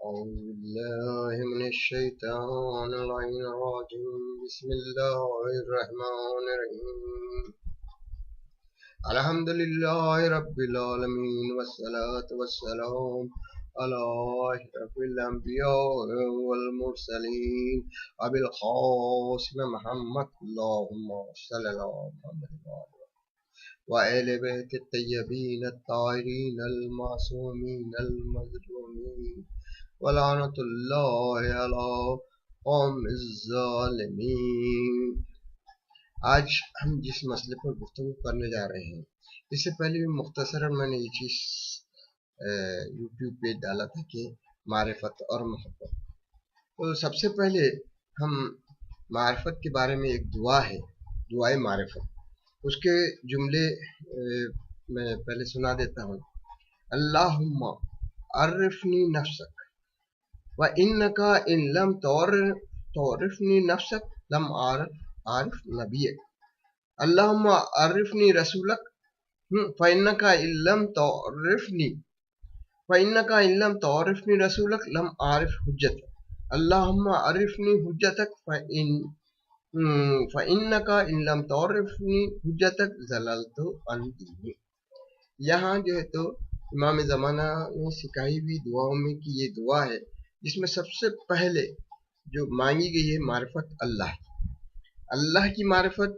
أعوذ بالله من الشيطان اللعين الرجيم بسم الله الرحمن الرحيم الحمد لله رب العالمين والصلاة والسلام على أشرف الأنبياء والمرسلين أبي القاسم محمد اللهم صل على محمد وآل بيت الطيبين الطاهرين المعصومين المظلومين ولعنة الله على قوم الظالمین۔ آج ہم جس مسئلے پر گفتگو کرنے جا رہے ہیں، اس سے پہلے بھی مختصراً میں نے یہ چیز یوٹیوب پہ ڈالا تھا کہ معرفت اور محبت۔ تو سب سے پہلے ہم معرفت کے بارے میں ایک دعا ہے، دعائے معرفت، اس کے جملے میں پہلے سنا دیتا ہوں۔ اللہم عرفنی نفسک وَإِنَّكَ إِن لَمْ تعرفنی نفسک لم عارف نبیک، اللہم عرفنی رسولک فَإِنَّكَ إِن لَمْ تعرفنی رسولک لم عارف حجتک، اللہم عرفنی حجتک فَإِنَّكَ إِن لَمْ تعرفنی حجتک ضللت عن دینی۔ یہاں جو ہے تو امام زمانہ نے سکھائی ہوئی دعاؤں میں کی یہ دعا ہے، جس میں سب سے پہلے جو مانگی گئی ہے معرفت اللہ کی معرفت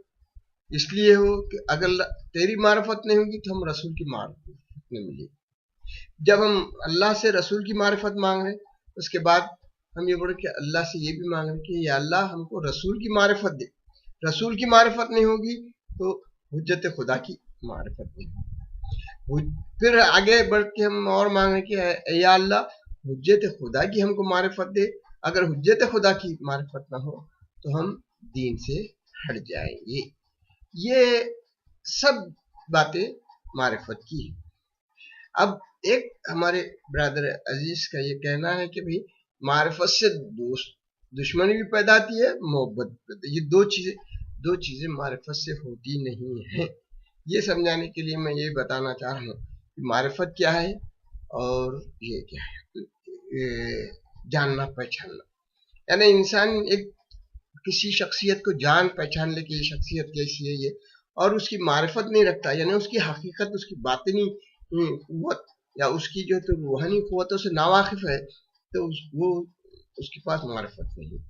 اس لیے ہو کہ اگر تیری معرفت نہیں ہوگی تو ہم رسول کی معرفت نہیں ملے گی۔ جب ہم اللہ سے رسول کی معرفت مانگ رہے ہیں، اس کے بعد ہم یہ بولے کہ اللہ سے یہ بھی مانگ رہے ہیں کہ یا اللہ ہم کو رسول کی معرفت دے۔ رسول کی معرفت نہیں ہوگی تو حجت خدا کی معرفت نہیں ہوگی۔ پھر آگے بڑھ کے ہم اور مانگ رہے ہیں کہ یا اللہ حجت خدا کی ہم کو معرفت دے، اگر حجت خدا کی معرفت نہ ہو تو ہم دین سے ہٹ جائیں گے۔ یہ سب باتیں معرفت کی ہیں۔ اب ایک ہمارے برادر عزیز کا یہ کہنا ہے کہ بھئی معرفت سے دشمنی بھی پیدا ہوتی ہے، محبت بھی۔ یہ دو چیزیں معرفت سے ہوتی نہیں ہیں۔ یہ سمجھانے کے لیے میں یہ بتانا چاہ رہا ہوں کہ معرفت کیا ہے اور یہ کیا ہے، جاننا پہچاننا۔ یعنی انسان ایک کسی شخصیت کو جان پہچان لے کہ یہ شخصیت کیسی ہے یہ، اور اس کی معرفت نہیں رکھتا، یعنی اس کی حقیقت، اس کی باطنی قوت یا اس کی جو تو روحانی قوتوں سے ناواقف ہے، تو وہ اس کے پاس معرفت نہیں۔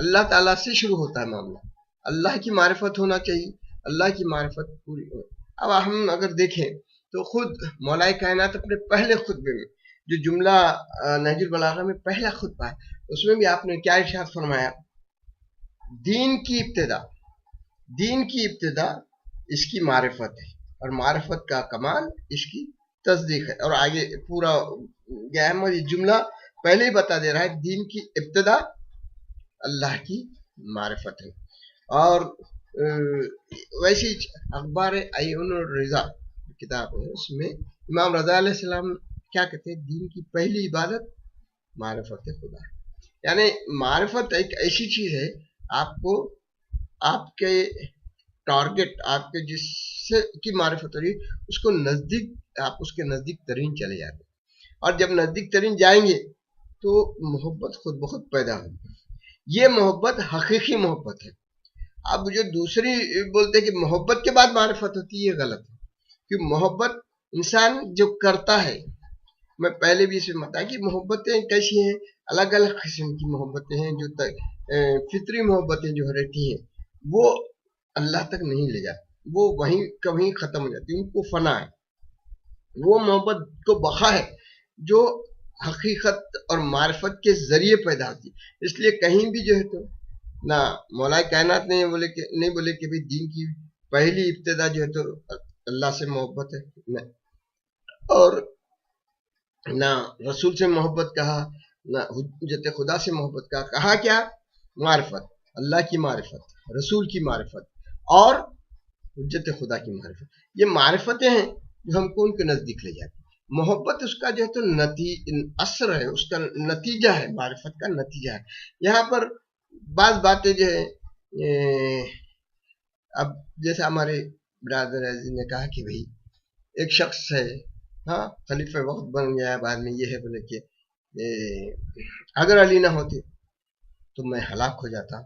اللہ تعالیٰ سے شروع ہوتا ہے معاملہ، اللہ کی معرفت ہونا چاہیے، اللہ کی معرفت پوری ہو۔ اب ہم اگر دیکھیں تو خود مولا کائنات اپنے پہلے خطبے میں جو جملہ نہج البلاغہ میں پہلا خطبہ ہے، اس میں بھی آپ نے کیا ارشاد فرمایا؟ دین کی ابتدا اس کی معرفت ہے، اور معرفت کا کمال اس کی تصدیق ہے۔ اور آگے پورا گہمر یہ جملہ پہلے ہی بتا دے رہا ہے، دین کی ابتدا اللہ کی معرفت ہے۔ اور ویسی اخبار عیون الرضا کتاب ہے، اس میں امام رضا علیہ السلام کیا کہتے ہیں؟ دین کی پہلی عبادت معرفت خدا ہے۔ یعنی معرفت ایک ایسی چیز ہے، آپ کو آپ کے ٹارگٹ، آپ کے جس سے کی معرفت ہو رہی ہے، اس کو نزدیک، آپ اس کے نزدیک ترین چلے جاتے ہیں، اور جب نزدیک ترین جائیں گے تو محبت خود بخود پیدا ہوگی۔ یہ محبت حقیقی محبت ہے۔ اب جو دوسری بولتے ہیں کہ محبت کے بعد معرفت ہوتی ہے، یہ غلط ہے، کہ محبت انسان جو کرتا ہے، میں پہلے بھی اسے بتایا کہ محبتیں کیسی ہیں، الگ الگ قسم کی محبتیں ہیں، جو فطری محبتیں جو رہتی ہیں وہ اللہ تک نہیں لے جاتی، وہ وہیں کہیں ختم ہو جاتی، ان کو فنا ہے۔ وہ محبت کو بقا ہے جو حقیقت اور معرفت کے ذریعے پیدا ہوتی ہے۔ اس لیے کہیں بھی جو ہے تو نہ مولا کائنات نے نہیں بولے کہ بھی دین کی پہلی ابتدا جو ہے تو اللہ سے محبت ہے، اور نہ رسول سے محبت کہا، نہ حجت خدا سے محبت کہا کیا؟ معرفت، اللہ کی معرفت، رسول کی معرفت اور حجت خدا کی معرفت۔ یہ معرفتیں ہیں جو ہم کو ان کے نزدیک لے جاتی ہیں۔ محبت اس کا جو ہے تو اثر ہے، اس کا نتیجہ ہے، معرفت کا نتیجہ ہے۔ یہاں پر بعض باتیں جو ہے، اب جیسے ہمارے برادر عزیز نے کہا کہ بھئی ایک شخص ہے، ہاں خلیفہ وقت بن گیا، بعد میں یہ ہے بولے کہ अगर अली ना होते तो मैं हलाक हो जाता,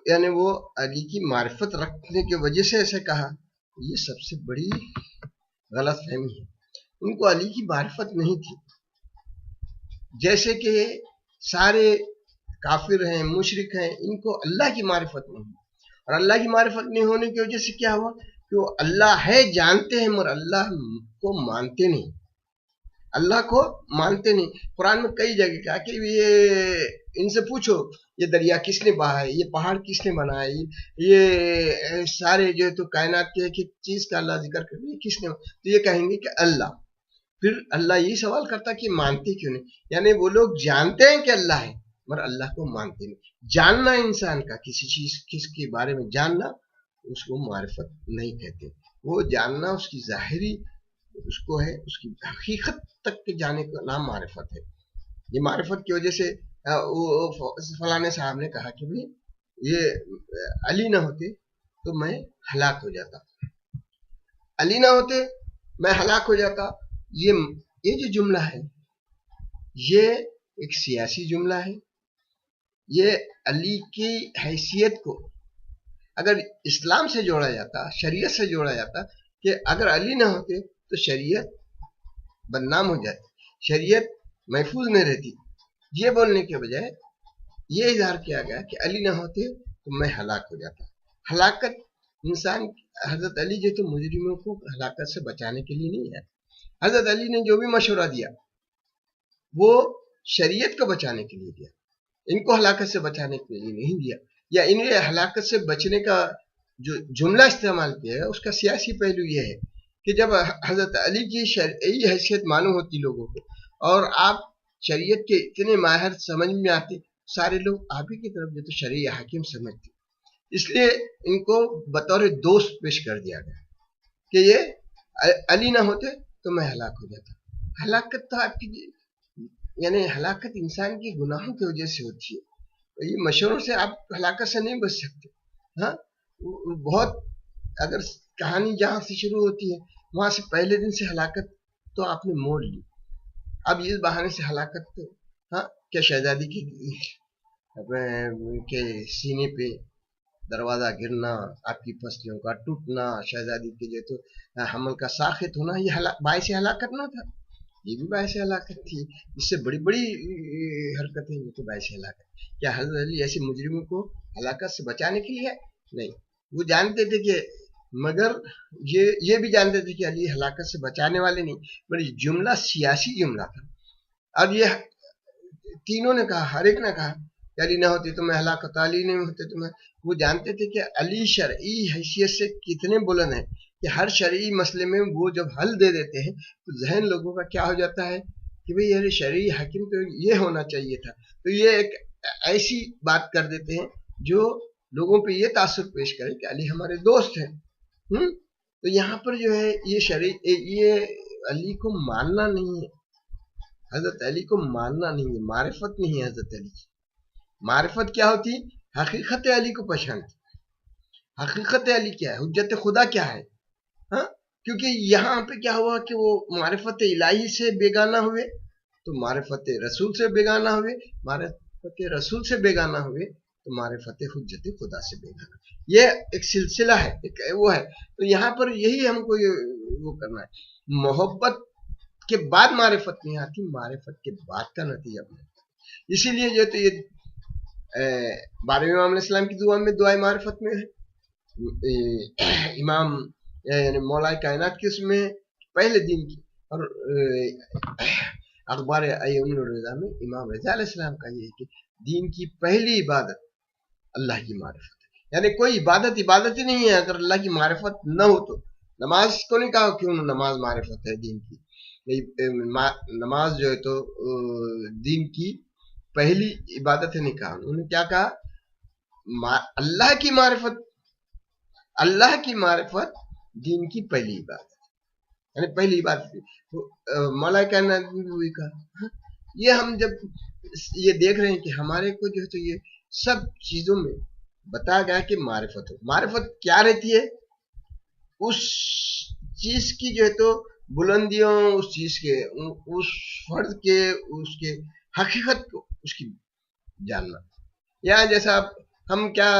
यानी वो अली की मारिफत रखने की वजह से ऐसे कहा। ये सबसे बड़ी गलत फहमी है। उनको अली की मारिफत नहीं थी, जैसे कि सारे काफिर हैं, मुशरिक हैं, इनको अल्लाह की मारिफत नहीं, और अल्लाह की मारिफत नहीं होने की वजह से क्या हुआ कि वो अल्लाह है जानते हैं मगर अल्लाह को मानते नहीं, अल्लाह को मानते नहीं। कुरान में कई जगह कहा कि ये इनसे पूछो ये दरिया किसने बहा है, ये पहाड़ किसने बनाया, ये सारे जो है तो कायनात के एक एक चीज का अल्लाह जिक्र कर रही है, किसने, तो ये कहेंगे कि अल्लाह। फिर अल्लाह यही सवाल करता कि मानते क्यों नहीं, यानी वो लोग जानते हैं कि अल्लाह है मगर अल्लाह को मानते नहीं। जानना इंसान का किसी चीज किसके बारे में जानना, उसको मारिफत नहीं कहते। वो जानना उसकी जाहिरी उसको है, उसकी हकीकत तक के जाने का नाम मारिफत है। ये मारिफत की वजह से फलाने साहब ने कहा कि भाई ये अली ना होते तो मैं हलाक हो जाता, अली ना होते मैं हलाक हो जाता। ये जो जुमला है ये एक सियासी जुमला है। ये अली की हैसियत को अगर इस्लाम से जोड़ा जाता, शरीयत से जोड़ा जाता कि अगर अली ना होते तो शरीयत बदनाम हो जाती, शरीयत महफूज नहीं रहती, ये बोलने के बजाय ये इजहार किया गया कि अली ना होते तो मैं हलाक हो जाता। हलाकत इंसान, हजरत अली जो तो मुजरिमों को हलाकत से बचाने के लिए नहीं है। हजरत अली ने जो भी मशवरा दिया वो शरीयत को बचाने के लिए दिया, इनको हलाकत से बचाने के लिए नहीं दिया, या इन्हें हलाकत से बचने का जो जुमला इस्तेमाल किया है उसका सियासी पहलू यह है कि जब हजरत अली की शरई हैसियत मालूम होती लोगों को और आप शरीयत के इतने माहिर समझ में आते, सारे लोग आप ही की तरफ जो तो शरई हाकिम समझते, इसलिए इनको बतौर दोस्त पेश कर दिया गया कि ये अली ना होते तो मैं हलाक हो जाता। हलाकत तो आपकी, यानी हलाकत इंसान की गुनाहों की वजह से होती है, तो ये मशवरों से आप हलाकत से नहीं बच सकते। हाँ, बहुत, अगर कहानी जहां से शुरू होती है वहां से पहले दिन से हलाकत तो आपने मोड़ ली, अब इस बहाने से हलाकत तो, हाँ, क्या शहजादी के सीने पे दरवाजा गिरना, आपकी पसलियों का टूटना, शहजादी के जो तो हमल का साखित होना, ये बायस हलाकत ना था, ये भी बायस हलाकत थी। इससे बड़ी बड़ी हरकतें ये तो बायस हलाकत। क्या हजरत अली ऐसे मुजरिमों को हलाकत से बचाने के लिए? नहीं, वो जानते थे कि, मगर ये भी जानते थे कि अली हलाकत से बचाने वाले नहीं, पर जुमला सियासी जुमला था। अब ये तीनों ने कहा, हर एक ने कहा अली ना होती तो मैं हलाकत, अली नहीं होते तो मैं, वो जानते थे कि अली शरई हैसियत से कितने बुलंद है कि हर शरई मसले में वो जब हल दे देते हैं तो जहन लोगों का क्या हो जाता है कि भाई यार शरई हाकिम तो ये होना चाहिए था, तो ये एक ऐसी बात कर देते हैं जो लोगों पे ये तासुर पेश करे कि अली हमारे दोस्त हैं। तो यहाँ पर जो है ये शरई, ये अली को मानना नहीं है, हजरत अली को मानना नहीं है, मारिफत नहीं है हजरत अली की। मारिफत क्या होती? हकीकत अली को पहचानती। हकीकत अली क्या है, हुज्जत खुदा क्या है। हाँ, क्योंकि यहाँ पे क्या हुआ कि वो मारिफत इलाही से बेगाना हुए तो मारिफत रसूल से बेगाना हुए, मारिफत रसूल से बेगाना हुए तो मारिफत हुज्जत खुदा से बेगाना। ये एक सिलसिला है, एक वो है। तो यहाँ पर यही हमको वो करना है, मोहब्बत के बाद मारिफत नहीं आती, मारिफत के बाद का नतीजा बनता। इसीलिए जो तो ये 12वें इमाम अलैहिस्सलाम की दुआ में, दुआ मारिफत में है, इमाम यानी मौला कायनात की उसमें पहले दिन की, और अखबार रज़ा में इमाम रज़ा अलैहिस्सलाम का ये है कि दीन की पहली इबादत अल्लाह की मारिफत है। यानी कोई इबादत ही नहीं है अगर अल्लाह की मारिफत न हो तो। नमाज को नहीं कहा क्यों नमाज मारिफत है दीन की, नमाज जो है तो दीन की पहली इबादत है, नहीं कहा। उन्होंने क्या कहा? अल्लाह की मारिफत, अल्लाह की मारिफत दीन की पहली इबादत, यानी पहली इबादत। तो मौला कायनात ने भी कहा। ये हम जब ये देख रहे हैं कि हमारे को जो है तो ये सब चीजों में बताया गया कि मारिफत हो। मारिफत क्या रहती है? उस चीज की जो है तो बुलंदियों उस चीज के, उस फर्द के, उसके हकीकत को, उसकी जानना। यहाँ जैसा हम क्या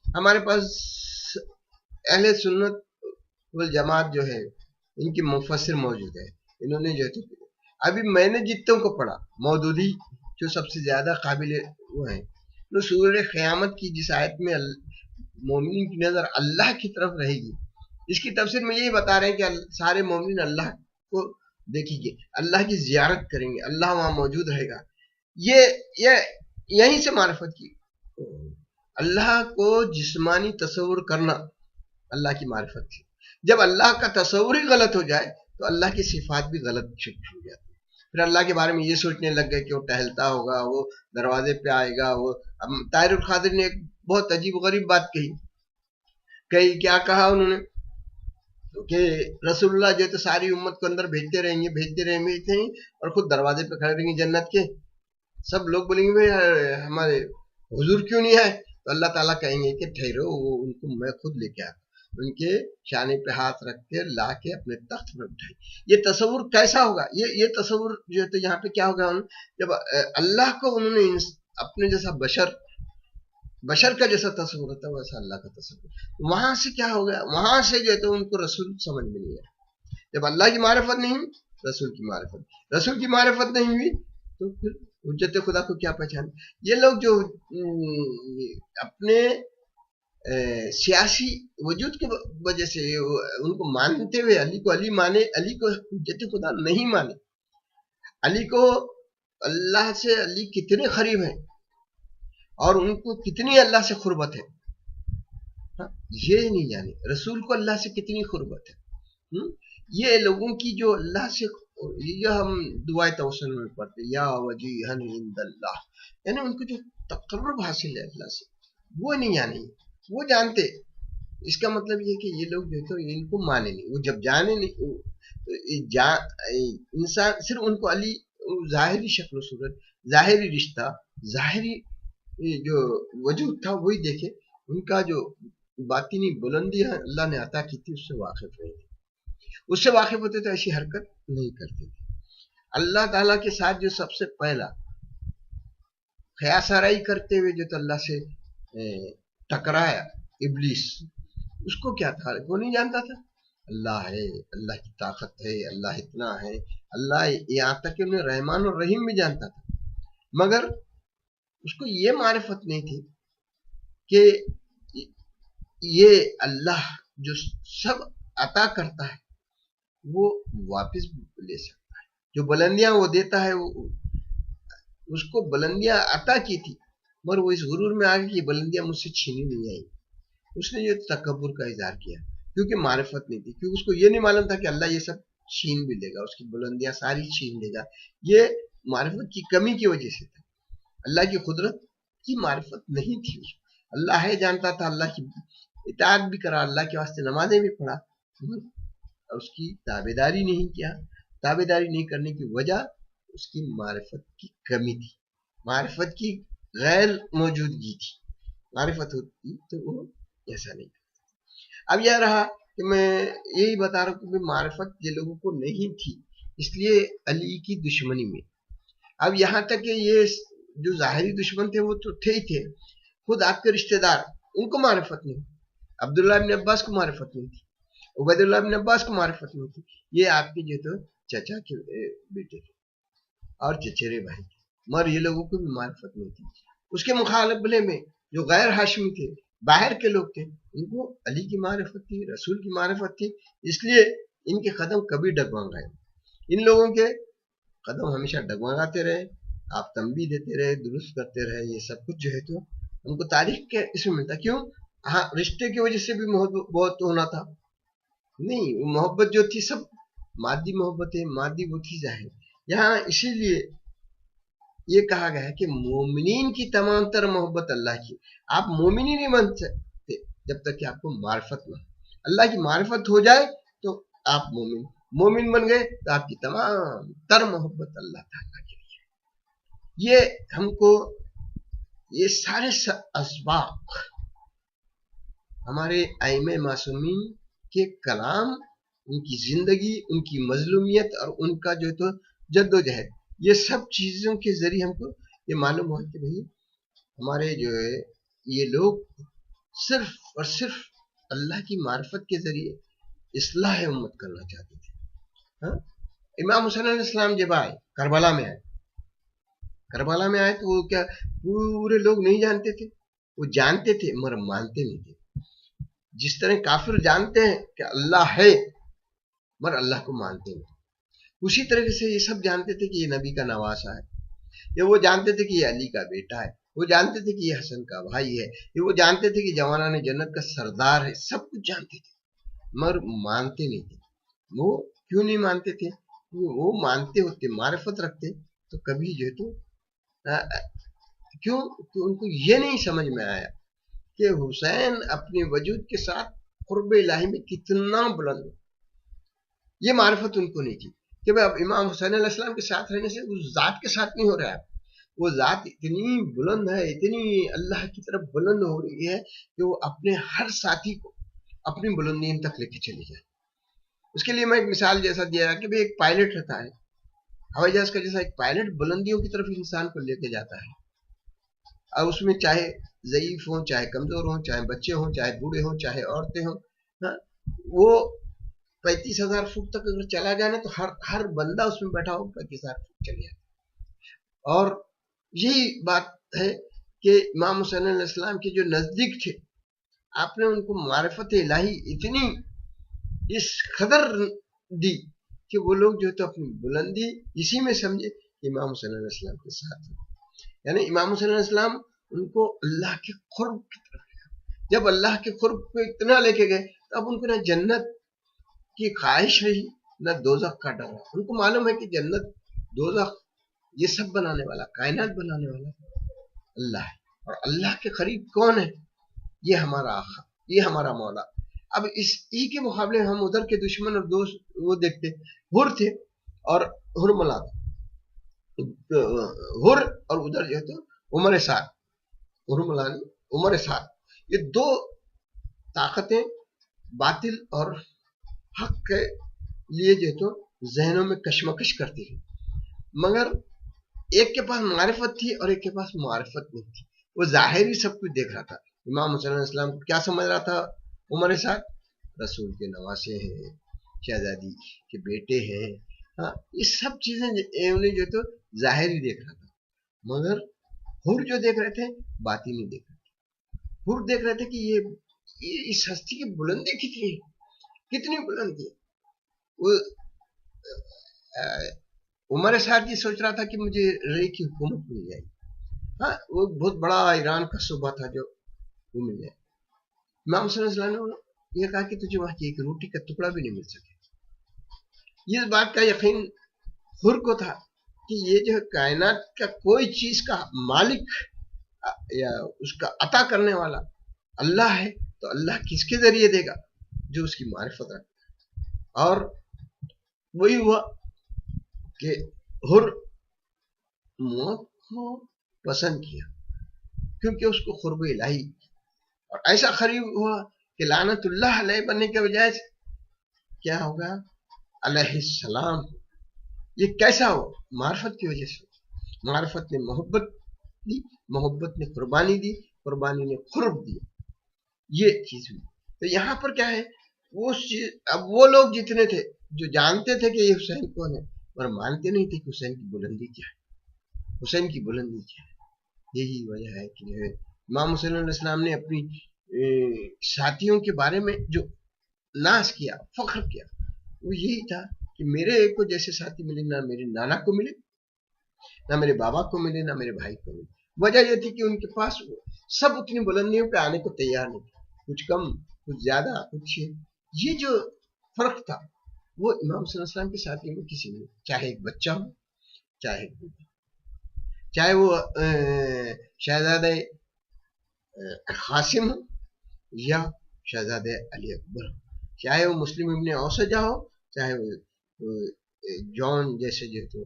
हमारे पास अहले सुन्नत वल जमात जो है, इनके मुफस्सिर मौजूद है। इन्होंने जो है, अभी मैंने जितनों को पढ़ा, मौदूदी जो सबसे ज्यादा काबिल वो है, तो सूरह क़यामत की जिस आयत में मोमिन की नजर अल्लाह की तरफ रहेगी, इसकी तफसीर में यही बता रहे हैं कि सारे मोमिन अल्लाह को देखेंगे, अल्लाह की जियारत करेंगे, अल्लाह वहां मौजूद रहेगा। ये यहीं से मारिफत की, अल्लाह को जिस्मानी तस्वुर करना अल्लाह की मारिफत थी। जब अल्लाह का तस्वुर ही गलत हो जाए तो अल्लाह की सिफात भी गलत हो जाती है। फिर अल्लाह के बारे में ये सोचने लग गए कि वो टहलता होगा, वो दरवाजे पे आएगा। वो अब ताहिरुल खादिर ने एक बहुत अजीब गरीब बात कही। क्या कहा उन्होंने कि रसूलुल्लाह जो तो सारी उम्मत को अंदर भेजते रहेंगे और खुद दरवाजे पे खड़े रहेंगे जन्नत के। सब लोग बोलेंगे भाई हमारे हुजूर क्यों नहीं है? तो अल्लाह ताला कहेंगे कि ठहरो, वो उनको मैं खुद लेके आया, उनके शाने पे हाथ रख के ला के अपने तख्त पर उठाई। ये तस्वुर कैसा होगा? ये तस्वुर जो है तो यहाँ पे क्या होगा, जब अल्लाह को उन्होंने अपने जैसा बशर का जैसा तस्वुर होता है, वैसा अल्लाह का तस्वुर। वहां से क्या हो गया, वहां से जो है तो उनको रसूल समझ में नहीं आया। जब अल्लाह की मारिफत नहीं हुई, रसूल की मारिफत नहीं हुई, तो फिर हुज्जत खुदा को क्या पहचान? ये लोग जो अपने सियासी वजूद की वजह से उनको मानते हुए अली को अली माने, अली को हुज्जत खुदा नहीं माने, अली को अल्लाह से अली कितने करीब हैं और उनको कितनी अल्लाह से खुरबत है, ये नहीं जाने। रसूल को अल्लाह से कितनी खुरबत है। ये लोगों की जो अल्लाह से, ये हम दुआए तवस्सुल में पढ़ते, या वजीहन इंदल्लाह, यानी उनको जो तकर्रुब हासिल है अल्लाह से, वो नहीं जाने, वो जानते। इसका मतलब ये कि ये लोग जो तो इनको माने नहीं। वो जब जाने नहीं, इंसान सिर्फ उनको अली जाहिरी शक्ल सूरत, जाहिरी रिश्ता, जाहिरी जो वजूद था वही देखे। उनका जो बातिनी बुलंदी अल्लाह ने अता की थी, उससे वाकिफ नहीं थे। उससे वाकिफ होते तो ऐसी हरकत नहीं करते थे। अल्लाह ताला के साथ जो सबसे पहला ख्यासाराई करते हुए जो तो अल्लाह से टकराया इब्लीस, उसको क्या था, वो नहीं जानता था अल्लाह है, अल्लाह की ताकत है, अल्लाह इतना है, अल्लाह, यहाँ तक कि उन्हें रहमान और रहीम भी जानता था, मगर उसको ये मारिफत नहीं थी कि ये अल्लाह जो सब अता करता है वो वापस ले सकता है। जो बुलंदियां वो देता है, वो उसको बुलंदियां अता की थी, मगर वो इस गुरूर में आ गया कि बुलंदियां मुझसे छीनी नहीं आई। उसने ये तकब्बुर का इजहार किया क्योंकि मारिफत नहीं थी, क्योंकि उसको ये नहीं मालूम था कि अल्लाह ये सब छीन भी लेगा, उसकी बुलंदियां सारी छीन लेगा। ये मारिफत की कमी की वजह से था। अल्लाह की कुदरत की मारिफत नहीं थी उसको। अल्लाह है जानता था, अल्लाह की इताअत भी करा, अल्लाह के वास्ते नमाजें भी पढ़ा, और उसकी ताबेदारी नहीं किया। ताबेदारी नहीं करने की वजह उसकी मारिफत की कमी थी, मारिफत की गैर मौजूदगी थी। मारिफत होती तो वो ऐसा नहीं। अब यह रहा कि मैं यही बता रहा हूँ कि मारिफत ये लोगों को नहीं थी, इसलिए अली की दुश्मनी में। अब यहाँ तक कि ये जो जाहिरी दुश्मन थे वो तो थे ही थे, खुद आपके रिश्तेदार, उनको मारिफत नहीं। अब्दुल्लाह इब्न अब्बास को मारिफत नहीं थी, उबैदुल्लाह इब्न अब्बास को मारिफत नहीं थी। ये आपके जो तो चचा के बेटे थे और चचेरे भाई थे, मगर ये लोगों को भी मारिफत नहीं थी। उसके मुकाबले में जो गैर हाशमी थे, बाहर के लोग थे, उनको अली की मारिफत थी, रसूल की मारिफत थी, इसलिए इनके कदम कभी डगमगाए। इन लोगों के कदम हमेशा डगमगाते रहे, आप तंबीह देते रहे, दुरुस्त करते रहे। ये सब कुछ जो है तो हमको तारीख के इसमें मिलता। क्यों? हाँ, रिश्ते की वजह से भी मोहब्बत बहुत होना था नहीं, वो मोहब्बत जो थी सब मादी मोहब्बत है, मादी वो थी जाहिर। यहाँ इसीलिए ये कहा गया है कि मोमिनीन की तमाम तर मोहब्बत अल्लाह की। आप मोमिन ही नहीं बन सकते जब तक कि आपको मार्फत ना, अल्लाह की मार्फत हो जाए तो आप मोमिन बन गए, तो आपकी तमाम तर मोहब्बत अल्लाह ताला के लिए। ये हमको ये सारे असबाब हमारे आइमे मासूमीन के कलाम उनकी जिंदगी, उनकी मजलूमियत और उनका जो तो जद्दोजहद, ये सब चीजों के जरिए हमको ये मालूम हुआ कि भाई हमारे जो है ये लोग सिर्फ और सिर्फ अल्लाह की मार्फत के जरिए इस्लाह उम्मत करना चाहते थे। हाँ? इमाम हुसैन अलैहिस्सलाम जब आए करबला में आए, करबला में आए तो वो क्या पूरे लोग नहीं जानते थे, वो जानते थे मगर मानते नहीं थे। जिस तरह काफिर जानते हैं कि अल्लाह है मगर अल्लाह को मानते नहीं, उसी तरीके से ये सब जानते थे कि ये नबी का नवासा है, ये वो जानते थे कि ये अली का बेटा है, वो जानते थे कि ये हसन का भाई है, ये वो जानते थे कि जवानाने जन्नत का सरदार है, सब कुछ जानते थे मगर मानते नहीं थे। वो क्यों नहीं मानते थे? वो मानते होते, मारिफत रखते तो कभी जो है तो क्यों? कि उनको ये नहीं समझ में आया कि हुसैन अपने वजूद के साथ कुर्ब इलाही में कितना बुलंद, ये मारिफत उनको नहीं थी कि भाई अब इमाम हुसैन अलैहिस्सलाम के साथ रहने से उस जात के साथ नहीं हो रहा है, वो जात इतनी बुलंद है, इतनी अल्लाह की तरफ बुलंद हो रही है कि वो अपने हर साथी को अपनी बुलंदी तक लेके चली जाए। उसके लिए मैं एक मिसाल जैसा दिया कि भाई एक पायलट रहता है हवाई जहाज का, जैसा एक पायलट बुलंदियों की तरफ इंसान को लेके जाता है, और उसमें चाहे ज़ईफ हो, चाहे कमजोर हो, चाहे बच्चे हो, चाहे बूढ़े हो, चाहे औरतें हो, वो 35,000 फुट तक अगर चला जाए ना तो हर बंदा उसमें बैठा हो 35,000 फुट चले जाए। और यही बात है कि इमाम हुसैन अलैहिस्सलाम के जो नजदीक थे, आपने उनको मारिफत इलाही इतनी इस कदर दी कि वो लोग जो तो अपनी बुलंदी इसी में समझे कि इमाम हुसैन अलैहिस्सलाम के साथ है। यानी इमाम हुसैन अलैहिस्सलाम उनको अल्लाह के खुर्ब की तरफ, जब अल्लाह के खुर्ब को इतना लेके गए तब उनको ना जन्नत की ख्वाहिश रही ना दोजख का डर। उनको मालूम है कि जन्नत दोजख ये सब बनाने वाला, कायनात बनाने वाला अल्लाह है, और अल्लाह के करीब कौन है? ये हमारा आका, ये हमारा मौला। अब इस ई के मुकाबले हम उधर के दुश्मन और दोस्त वो देखते, हुर थे और हुरमला था, हुर और उधर जो तो उमर साद, हुरमला उमर साद, ये दो ताकतें बातिल और हक के लिए जो तो जहनों में कशमकश करती है, मगर एक के पास मारिफत थी और एक के पास मारिफत नहीं थी। वो जाहिर ही सब कुछ देख रहा था। इमाम हुसैन अलैहिस्सलाम को क्या समझ रहा था उमर साद? रसूल के नवासे हैं, शहजादी के बेटे हैं, हाँ, ये सब चीजें उन्हें जो तो जाहिर ही देख रहा था, मगर हुर जो देख रहे थे बातिनी नहीं देख रहे थे। हुर देख रहे थे कि ये इस हस्ती की बुलंदी कितनी बुलंदी है। वो उमर साद जी सोच रहा था कि मुझे रे की हुकूमत मिल जाएगी, हाँ, वो बहुत बड़ा ईरान का सूबा था जो वो मिल जाए। इमाम हुसैन ने ये कहा कि तुझे वहां की एक रोटी का टुकड़ा भी नहीं मिल सके। इस बात का यकीन हुर को था कि ये जो कायनात का कोई चीज का मालिक या उसका अता करने वाला अल्लाह है, तो अल्लाह किसके जरिए देगा? जो उसकी मारिफत रखता है। और वही हुआ कि हुर मौत को पसंद किया क्योंकि उसको खुर्ब इलाही, और ऐसा करीब हुआ कि लानतुल्लाह अलैह बनने के बजाय क्या होगा? अलैहिस्सलाम। ये कैसा हो? मार्फत की वजह से। मार्फत ने मोहब्बत दी, मोहब्बत ने कुर्बानी दी, कुर्बानी ने खुर्ब दिया, ये चीज हुई। तो यहाँ पर क्या है? वो अब वो लोग जितने थे जो जानते थे कि ये हुसैन कौन है, और मानते नहीं थे कि हुसैन की बुलंदी क्या है, हुसैन की बुलंदी क्या है। यही वजह है कि इमाम हुसैन अलैहिस्सलाम ने अपनी साथियों के बारे में जो नाज किया, फख्र किया, वो यही था कि मेरे को जैसे साथी मिले ना मेरे नाना को मिले, ना मेरे बाबा को मिले, ना मेरे भाई को मिले। वजह यह थी कि उनके पास सब उतनी बुलंदियों पे आने को तैयार नहीं थे, कुछ कम, कुछ ज्यादा, कुछ ये जो फर्क था वो इमाम सल्लल्लाहु अलैहि वसल्लम के साथियों में किसी में, चाहे एक बच्चा हो, चाहे वो शहजादे कासिम हो या शहजादे अली अकबर हो, चाहे वो मुस्लिम इब्ने औसजा हो, चाहे वो जॉन जैसे जो तो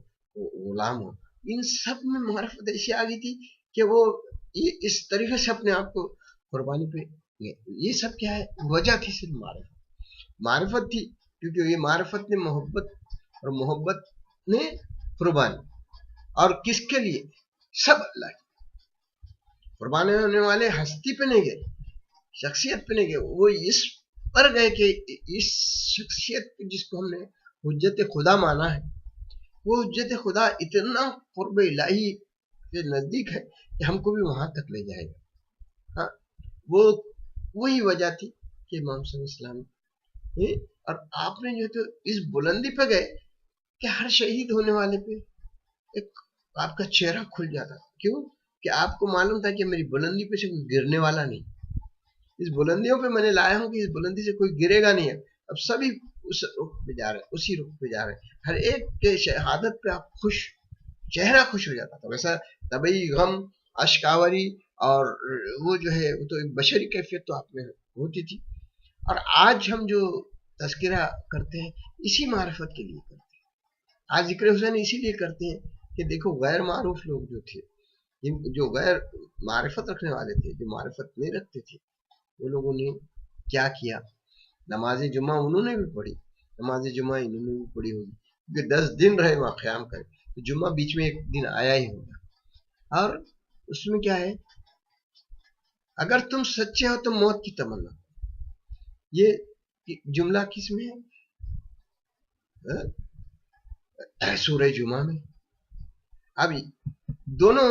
गुलाम हो, इन सब में मारिफत ऐसी आ गई थी कि वो ये इस तरीके से अपने आप को कुर्बानी पे, ये सब क्या है? वजह थी सिर्फ मारिफत थी। क्योंकि ये मार्फत ने मोहब्बत और मोहब्बत ने कुर्बानी, और किसके लिए? सब अल्लाह की। कुर्बानी होने वाले हस्ती पे नहीं गए, शख्सियत पे नहीं गए, वो इस पर गए कि इस शख्सियत जिसको हमने हुज्जत खुदा माना है, वो हुज्जत खुदा इतना कुर्ब इलाही के नजदीक है कि हमको भी वहां तक ले जाएगा। हाँ, वो वही वजह थी कि इमाम सल्लल्लाहु अलैहि वसल्लम, और आपने जो तो इस बुलंदी पे गए कि हर शहीद होने वाले पे एक आपका चेहरा खुल जाता। क्यों? कि आपको मालूम था कि मेरी बुलंदी पे से कोई गिरने वाला नहीं, इस बुलंदियों पे मैंने लाया हूं कि इस बुलंदी से कोई गिरेगा नहीं है। अब सभी उस रुख पे जा रहे हैं, उसी रुख पे जा रहे हैं, हर एक के शहादत पे आप खुश, चेहरा खुश हो जाता था। वैसा तबई गम, अशकावरी, और वो जो है वो तो एक बशरी कैफियत तो आप में होती थी। और आज हम जो तस्करा करते हैं इसी मार्फत के लिए करते हैं। आज जिक्र हुसैन इसीलिए करते हैं कि देखो गैर मारूफ लोग जो थे, जो गैर मारिफत रखने वाले थे, जो मारिफत नहीं रखते थे, वो लोगों ने क्या किया? नमाज जुमा उन्होंने भी पढ़ी, नमाज जुमा इन्होंने भी पढ़ी होगी, क्योंकि 10 दिन रहे वहां क़याम करे, तो जुम्मा बीच में एक दिन आया ही होगा। और उसमें क्या है? अगर तुम सच्चे हो तो मौत की तमन्ना, ये जुमला किस में है? सूरह जुमा में। अब दोनों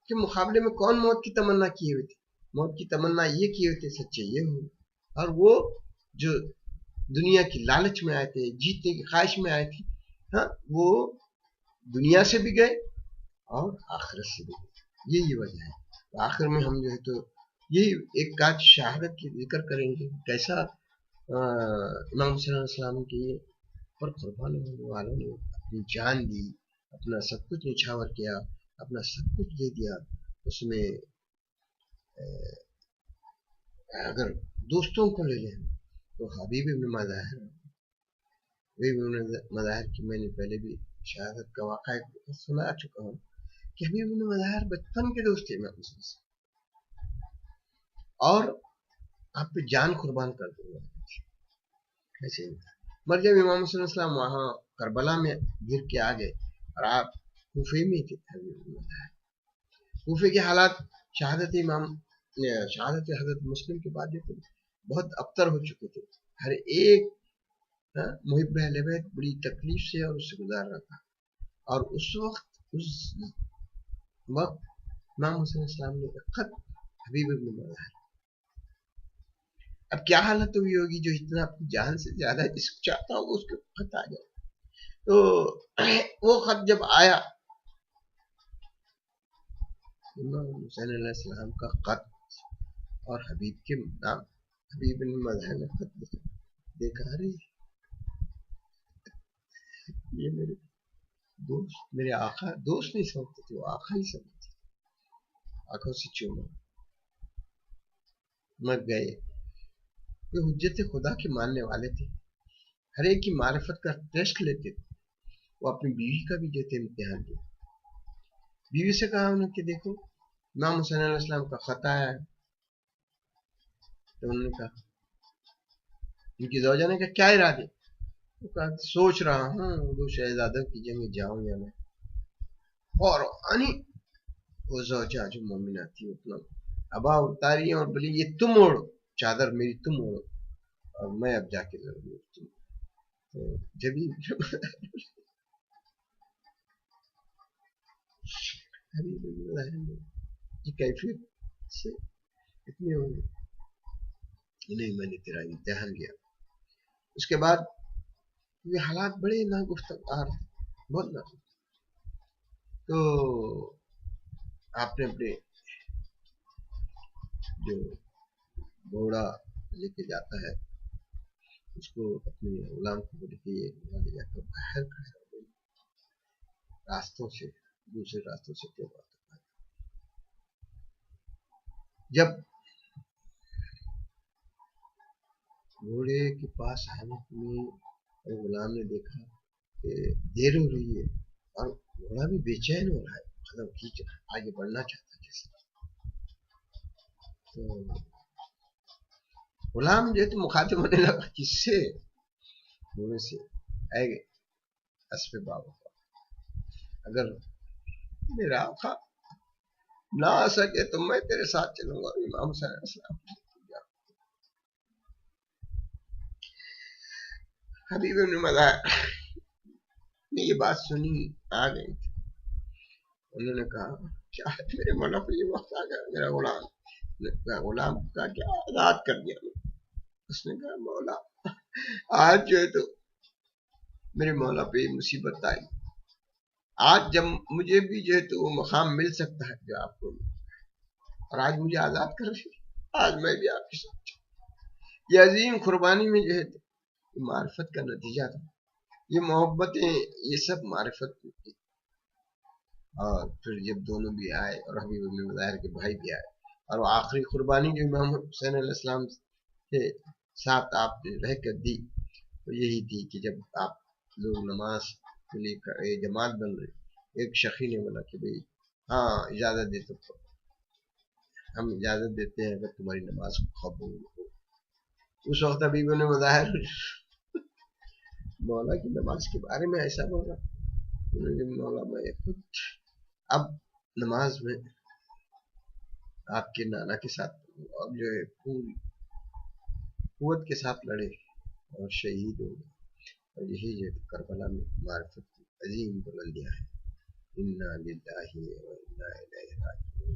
के मुकाबले में कौन मौत की तमन्ना किए हुए थे? मौत की तमन्ना ये किए हुए थे सच्चे ये हो, और वो जो दुनिया की लालच में आए थे, जीतने की ख्वाहिश में आए थे, हाँ, वो दुनिया से भी गए और आखिरत से भी गए। यही वजह है। तो आखिर में हम जो है तो यही एक काज शहादत की जिक्र करेंगे, कैसा इमाम सल्लल्लाहु के पर कुर्बान होने वालों ने अपनी जान दी, अपना सब कुछ निछावर किया, अपना सब कुछ दे दिया। उसमें अगर दोस्तों को ले लें तो हबीब इब्न मज़ाहिर, मज़ाहिर की मैंने पहले भी शहादत का वाक़ा सुना चुका हूँ कि हबीब इब्न मज़ाहिर बचपन के दोस्त थे इमाम से, और आप पे जान कुर्बान कर दूंगा ऐसे ही। मर जब इमाम सल्लल्लाहु अलैहि वसल्लम वहाँ करबला में गिर के आ गए, और आप कूफे में थे, कूफे के हालात शहादत इमाम शहादत हजरत मुस्लिम के बाद जो बहुत अबतर हो चुके थे। हर एक मुहिब अहले बैत बड़ी तकलीफ से और उससे गुजार रहा था। और उस वक्त इमाम हुसैन ने एक खत हबीब इब्न मज़ाहिर, अब क्या हालत हुई होगी जो इतना अपनी जान से ज्यादा जिसको चाहता होगा उसके खत आ जाए। तो वो खत जब आया, इमाम हुसैन अलैहिस्सलाम का खत, और हबीब के नाम, हबीब इब्न मज़ाहिर ने खत लिखा, देखा रे ये मेरे दोस्त, मेरे आका, दोस्त नहीं समझते थे, वो आका ही समझते, आंखों से चूमा, मर गए। वे हुज्जत खुदा के मानने वाले थे, हर एक की मारिफत का टेस्ट लेते थे। वो अपनी बीवी का भी देते इम्तिहान दिया। बीवी से कहा उन्होंने कि देखो इमाम हुसैन अलैहिस्सलाम का खत आया है। तो उन्होंने कहा, उनकी ज़ौजा ने कहा क्या इरादे? वो कहा सोच रहा हूँ दो शहजादों की जंग जाऊं या मैं। और अनी वो ज़ौजा जो मोमिना थी अपना अबा उतारी और बोली ये तुम ओढ़ो, चादर मेरी तुम ओढ़ो, और मैं अब जाके जरूर तुम। तो जब ये कैफियत से इतनी हो नहीं, मैंने तेरा इम्तिहान लिया। उसके बाद ये हालात बड़े नागुफ्तार, बहुत ना, तो आपने अपने जो घोड़ा लेके जाता है उसको अपने गुलाम को बोले कि ये ले जाकर बाहर खड़ा, रास्तों से, दूसरे रास्तों से क्यों बात है। जब घोड़े के पास आने में गुलाम ने देखा कि देर हो रही है और घोड़ा भी बेचैन हो रहा है, कदम खींच आगे बढ़ना चाहता है जैसे, तो गुलाम जो है तो मुखातिब होने लगा किससे? تھوڑے سے آئے گئے اسب بابا، اگر میرا آقا نہ آ سکے تو میں تیرے ساتھ چلوں گا. امام حسین علیہ السلام حبیب ابن مظاہر نے یہ بات سنی، آ گئی تھی. انہوں نے کہا کیا ہے میرے مولا پہ یہ وقت آ گیا، میرا غلام کا کیا آزاد کر دیا. اس نے کہا مولا آج جو ہے تو میرے مولا پہ یہ مصیبت آئی، آج جب مجھے بھی جو ہے تو وہ مقام مل سکتا ہے جو آپ کو، اور آج مجھے آزاد کر رہی، آج میں بھی آپ کے ساتھ. یہ عظیم قربانی میں جو ہے معرفت کا نتیجہ تھا. یہ محبتیں یہ سب معرفت کی. اور پھر جب دونوں بھی آئے اور حبیب ابن مظاہر کے بھائی بھی آئے، اور وہ آخری قربانی جو امام حسین علیہ السلام کے ساتھ آپ نے رہ کر دی تو یہی تھی کہ جب آپ لوگ نماز کے لیے جماعت بن رہے، ایک شخی نے بولا کہ بھئی ہاں اجازت دے تو ہم اجازت دیتے ہیں اگر تمہاری نماز قبول ہو. اس وقت حبیب ابن مظاہر مولا کی نماز کے بارے میں ایسا بولا، مولا میں خود اب نماز میں آپ کے نانا کے ساتھ اب جو ہے پوری قوت کے ساتھ لڑے اور شہید ہو گئے. اور یہی جو کربلا میں معرفت کی عظیم بلندیاں ہیں. انا للہ و انا الیہ راجعون.